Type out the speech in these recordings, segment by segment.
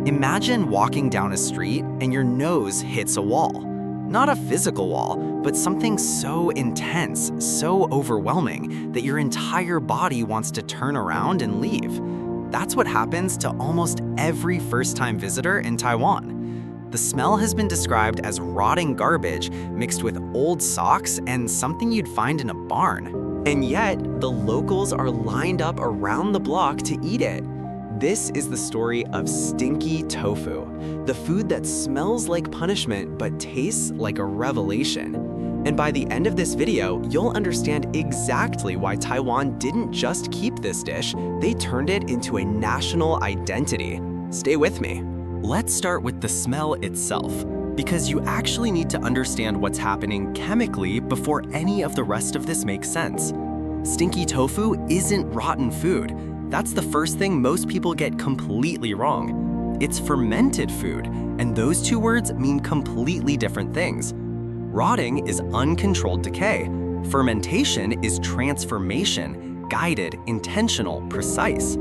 Imagine walking down a street and your nose hits a wall. Not a physical wall, but something so intense, so overwhelming that your entire body wants to turn around and leave. That's what happens to almost every first-time visitor in Taiwan. The smell has been described as rotting garbage mixed with old socks and something you'd find in a barn. And yet, the locals are lined up around the block to eat it. This is the story of Stinky Tofu, the food that smells like punishment but tastes like a revelation. And by the end of this video, you'll understand exactly why Taiwan didn't just keep this dish, they turned it into a national identity. Stay with me. Let's start with the smell itself, because you actually need to understand what's happening chemically before any of the rest of this makes sense. Stinky tofu isn't rotten food. That's the first thing most people get completely wrong. It's fermented food, and those two words mean completely different things. Rotting is uncontrolled decay. Fermentation is transformation, guided, intentional, precise.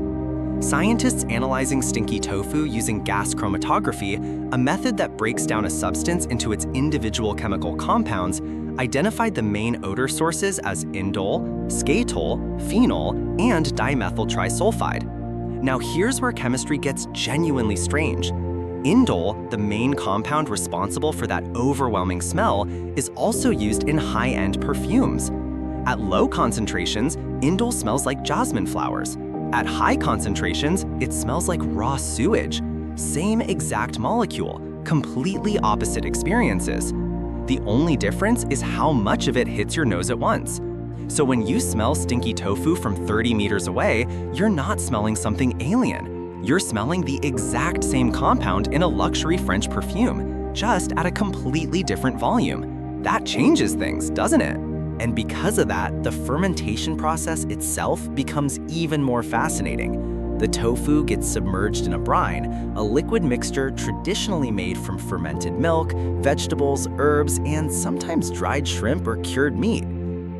Scientists analyzing stinky tofu using gas chromatography, a method that breaks down a substance into its individual chemical compounds, identified the main odor sources as indole, skatole, phenol, and dimethyl trisulfide. Now here's where chemistry gets genuinely strange. Indole, the main compound responsible for that overwhelming smell, is also used in high-end perfumes. At low concentrations, indole smells like jasmine flowers. At high concentrations, it smells like raw sewage. Same exact molecule, completely opposite experiences. The only difference is how much of it hits your nose at once. So when you smell stinky tofu from 30 meters away, you're not smelling something alien. You're smelling the exact same compound in a luxury French perfume, just at a completely different volume. That changes things, doesn't it? And because of that, the fermentation process itself becomes even more fascinating. The tofu gets submerged in a brine, a liquid mixture traditionally made from fermented milk, vegetables, herbs, and sometimes dried shrimp or cured meat.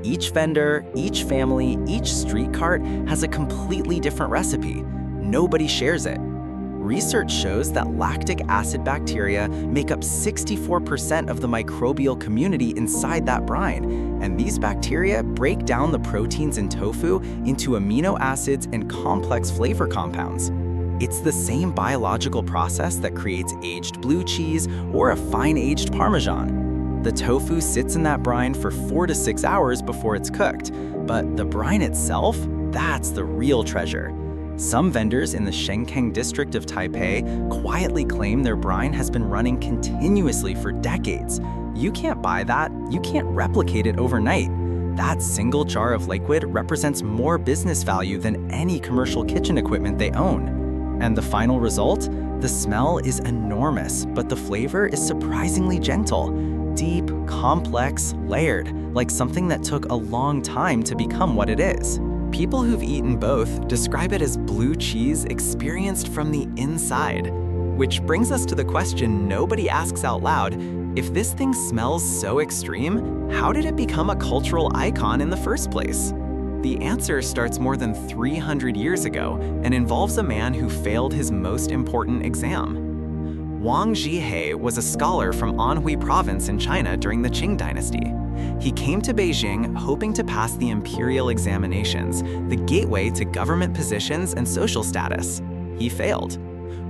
Each vendor, each family, each street cart has a completely different recipe. Nobody shares it. Research shows that lactic acid bacteria make up 64% of the microbial community inside that brine, and these bacteria break down the proteins in tofu into amino acids and complex flavor compounds. It's the same biological process that creates aged blue cheese or a fine-aged Parmesan. The tofu sits in that brine for 4 to 6 hours before it's cooked, but the brine itself, that's the real treasure. Some vendors in the Shenkeng district of Taipei quietly claim their brine has been running continuously for decades. You can't buy that, you can't replicate it overnight. That single jar of liquid represents more business value than any commercial kitchen equipment they own. And the final result? The smell is enormous, but the flavor is surprisingly gentle. Deep, complex, layered, like something that took a long time to become what it is. People who've eaten both describe it as blue cheese experienced from the inside. Which brings us to the question nobody asks out loud: if this thing smells so extreme, how did it become a cultural icon in the first place? The answer starts more than 300 years ago and involves a man who failed his most important exam. Wang Zhe-hei was a scholar from Anhui province in China during the Qing Dynasty. He came to Beijing hoping to pass the imperial examinations, the gateway to government positions and social status. He failed.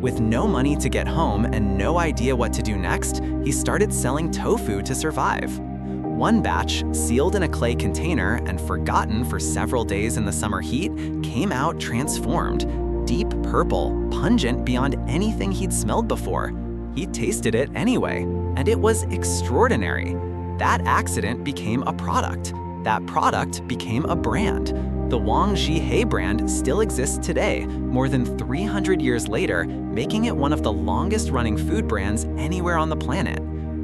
With no money to get home and no idea what to do next, he started selling tofu to survive. One batch, sealed in a clay container and forgotten for several days in the summer heat, came out transformed. Deep purple, pungent beyond anything he'd smelled before. He tasted it anyway, and it was extraordinary. That accident became a product. That product became a brand. The Wang Zhe-hei brand still exists today, more than 300 years later, making it one of the longest-running food brands anywhere on the planet.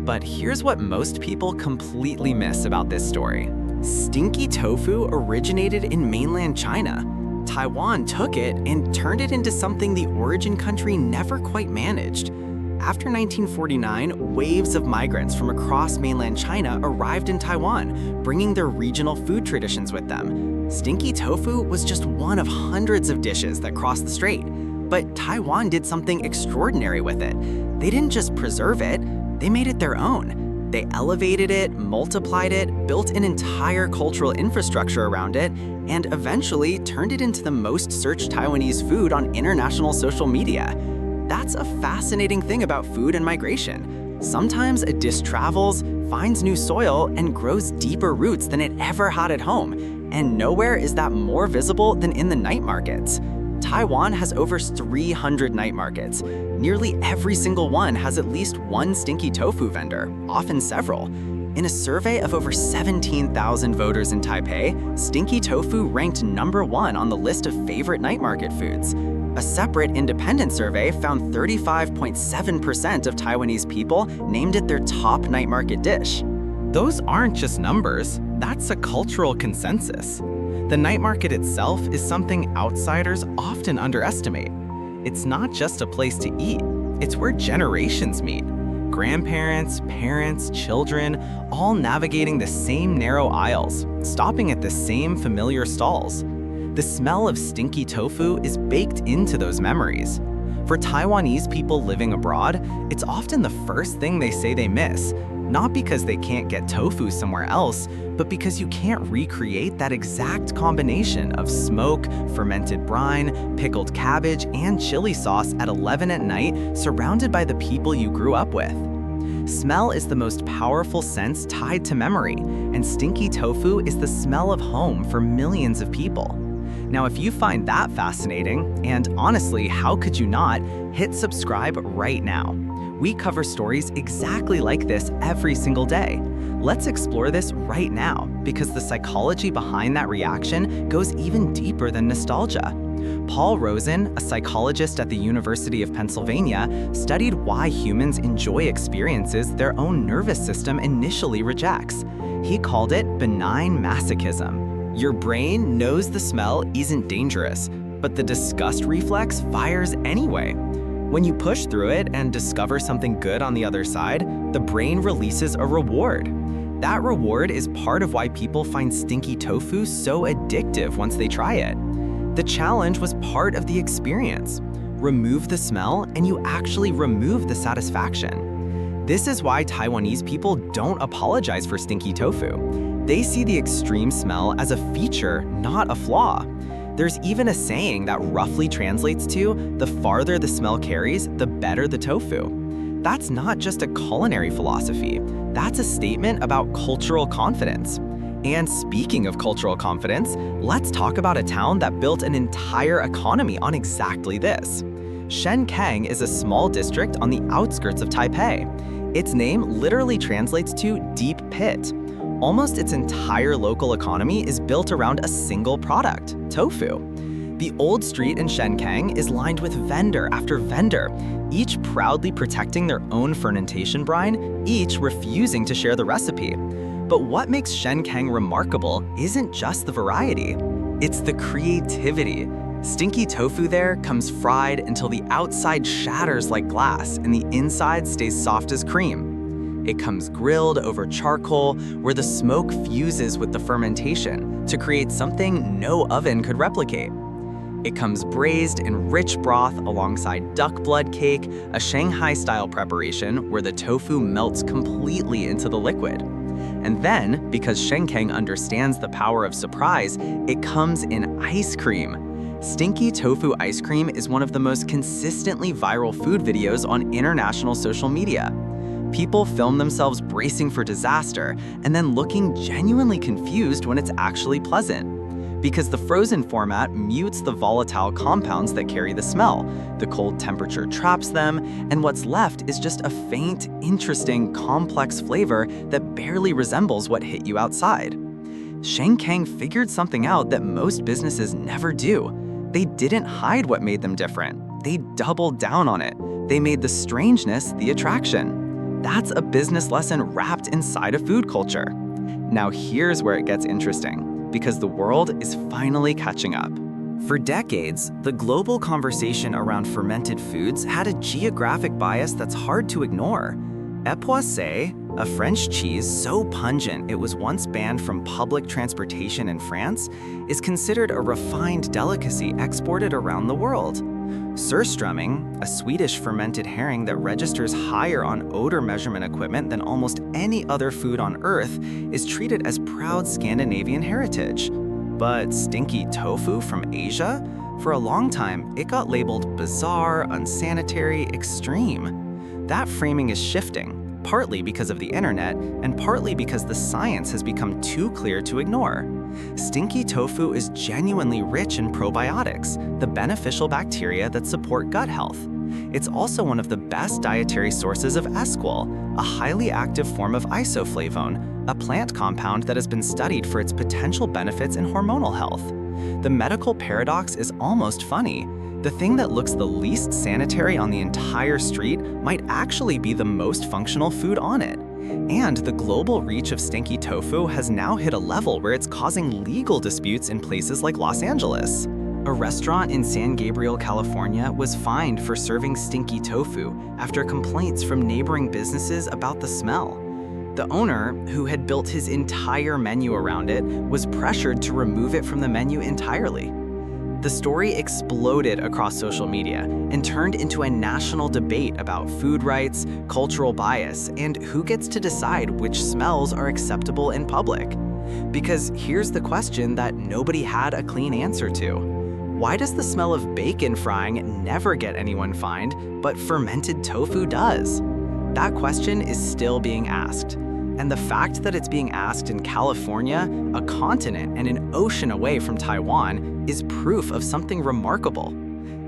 But here's what most people completely miss about this story. Stinky tofu originated in mainland China. Taiwan took it and turned it into something the origin country never quite managed. After 1949, waves of migrants from across mainland China arrived in Taiwan, bringing their regional food traditions with them. Stinky tofu was just one of hundreds of dishes that crossed the strait. But Taiwan did something extraordinary with it. They didn't just preserve it, they made it their own. They elevated it, multiplied it, built an entire cultural infrastructure around it, and eventually turned it into the most searched Taiwanese food on international social media. That's a fascinating thing about food and migration. Sometimes a dish travels, finds new soil, and grows deeper roots than it ever had at home. And nowhere is that more visible than in the night markets. Taiwan has over 300 night markets. Nearly every single one has at least one Stinky Tofu vendor, often several. In a survey of over 17,000 voters in Taipei, Stinky Tofu ranked #1 on the list of favorite night market foods. A separate independent survey found 35.7% of Taiwanese people named it their top night market dish. Those aren't just numbers, that's a cultural consensus. The night market itself is something outsiders often underestimate. It's not just a place to eat, it's where generations meet. Grandparents, parents, children, all navigating the same narrow aisles, stopping at the same familiar stalls. The smell of stinky tofu is baked into those memories. For Taiwanese people living abroad, it's often the first thing they say they miss, not because they can't get tofu somewhere else, but because you can't recreate that exact combination of smoke, fermented brine, pickled cabbage, and chili sauce at 11 at night, surrounded by the people you grew up with. Smell is the most powerful sense tied to memory, and stinky tofu is the smell of home for millions of people. Now, if you find that fascinating, and honestly, how could you not, hit subscribe right now. We cover stories exactly like this every single day. Let's explore this right now, because the psychology behind that reaction goes even deeper than nostalgia. Paul Rosen, a psychologist at the University of Pennsylvania, studied why humans enjoy experiences their own nervous system initially rejects. He called it benign masochism. Your brain knows the smell isn't dangerous, but the disgust reflex fires anyway. When you push through it and discover something good on the other side, the brain releases a reward. That reward is part of why people find stinky tofu so addictive once they try it. The challenge was part of the experience. Remove the smell and you actually remove the satisfaction. This is why Taiwanese people don't apologize for stinky tofu. They see the extreme smell as a feature, not a flaw. There's even a saying that roughly translates to, the farther the smell carries, the better the tofu. That's not just a culinary philosophy, that's a statement about cultural confidence. And speaking of cultural confidence, let's talk about a town that built an entire economy on exactly this. Shenkeng is a small district on the outskirts of Taipei. Its name literally translates to deep pit. Almost its entire local economy is built around a single product, tofu. The old street in Shenkeng is lined with vendor after vendor, each proudly protecting their own fermentation brine, each refusing to share the recipe. But what makes Shenkeng remarkable isn't just the variety, it's the creativity. Stinky tofu there comes fried until the outside shatters like glass and the inside stays soft as cream. It comes grilled over charcoal, where the smoke fuses with the fermentation to create something no oven could replicate. It comes braised in rich broth alongside duck blood cake, a Shanghai-style preparation where the tofu melts completely into the liquid. And then, because Shenkeng understands the power of surprise, it comes in ice cream. Stinky tofu ice cream is one of the most consistently viral food videos on international social media. People film themselves bracing for disaster and then looking genuinely confused when it's actually pleasant. Because the frozen format mutes the volatile compounds that carry the smell, the cold temperature traps them, and what's left is just a faint, interesting, complex flavor that barely resembles what hit you outside. Shenkeng figured something out that most businesses never do. They didn't hide what made them different. They doubled down on it. They made the strangeness the attraction. That's a business lesson wrapped inside a food culture. Now here's where it gets interesting, because the world is finally catching up. For decades, the global conversation around fermented foods had a geographic bias that's hard to ignore. Epoisses, a French cheese so pungent it was once banned from public transportation in France, is considered a refined delicacy exported around the world. Surströmming, a Swedish fermented herring that registers higher on odor measurement equipment than almost any other food on Earth, is treated as proud Scandinavian heritage. But stinky tofu from Asia? For a long time, it got labeled bizarre, unsanitary, extreme. That framing is shifting, partly because of the internet, and partly because the science has become too clear to ignore. Stinky tofu is genuinely rich in probiotics, the beneficial bacteria that support gut health. It's also one of the best dietary sources of esqual, a highly active form of isoflavone, a plant compound that has been studied for its potential benefits in hormonal health. The medical paradox is almost funny. The thing that looks the least sanitary on the entire street might actually be the most functional food on it. And the global reach of stinky tofu has now hit a level where it's causing legal disputes in places like Los Angeles. A restaurant in San Gabriel, California was fined for serving stinky tofu after complaints from neighboring businesses about the smell. The owner, who had built his entire menu around it, was pressured to remove it from the menu entirely. The story exploded across social media and turned into a national debate about food rights, cultural bias, and who gets to decide which smells are acceptable in public. Because here's the question that nobody had a clean answer to. Why does the smell of bacon frying never get anyone fined, but fermented tofu does? That question is still being asked. And the fact that it's being asked in California, a continent and an ocean away from Taiwan, is proof of something remarkable.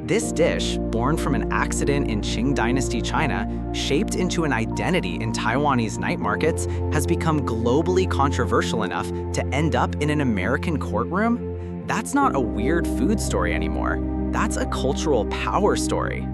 This dish, born from an accident in Qing Dynasty China, shaped into an identity in Taiwanese night markets, has become globally controversial enough to end up in an American courtroom? That's not a weird food story anymore. That's a cultural power story.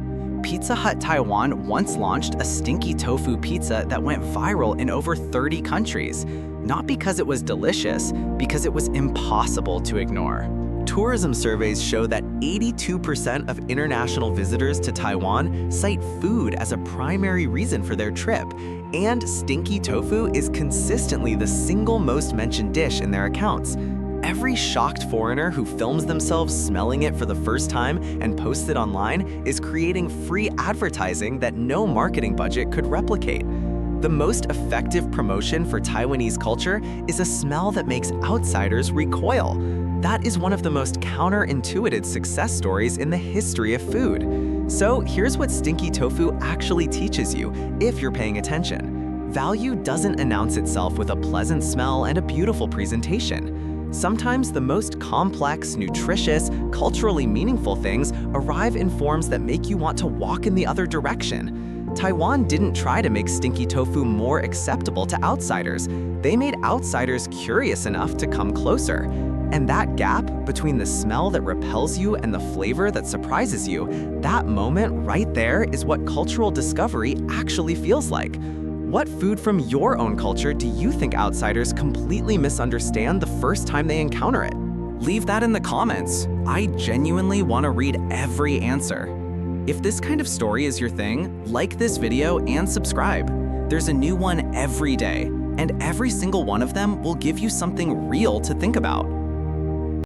Pizza Hut Taiwan once launched a stinky tofu pizza that went viral in over 30 countries, not because it was delicious, because it was impossible to ignore. Tourism surveys show that 82% of international visitors to Taiwan cite food as a primary reason for their trip, and stinky tofu is consistently the single most mentioned dish in their accounts. Every shocked foreigner who films themselves smelling it for the first time and posts it online is creating free advertising that no marketing budget could replicate. The most effective promotion for Taiwanese culture is a smell that makes outsiders recoil. That is one of the most counterintuitive success stories in the history of food. So here's what stinky tofu actually teaches you, if you're paying attention. Value doesn't announce itself with a pleasant smell and a beautiful presentation. Sometimes the most complex, nutritious, culturally meaningful things arrive in forms that make you want to walk in the other direction. Taiwan didn't try to make stinky tofu more acceptable to outsiders. They made outsiders curious enough to come closer. And that gap between the smell that repels you and the flavor that surprises you, that moment right there is what cultural discovery actually feels like. What food from your own culture do you think outsiders completely misunderstand the first time they encounter it? Leave that in the comments. I genuinely want to read every answer. If this kind of story is your thing, like this video and subscribe. There's a new one every day, and every single one of them will give you something real to think about.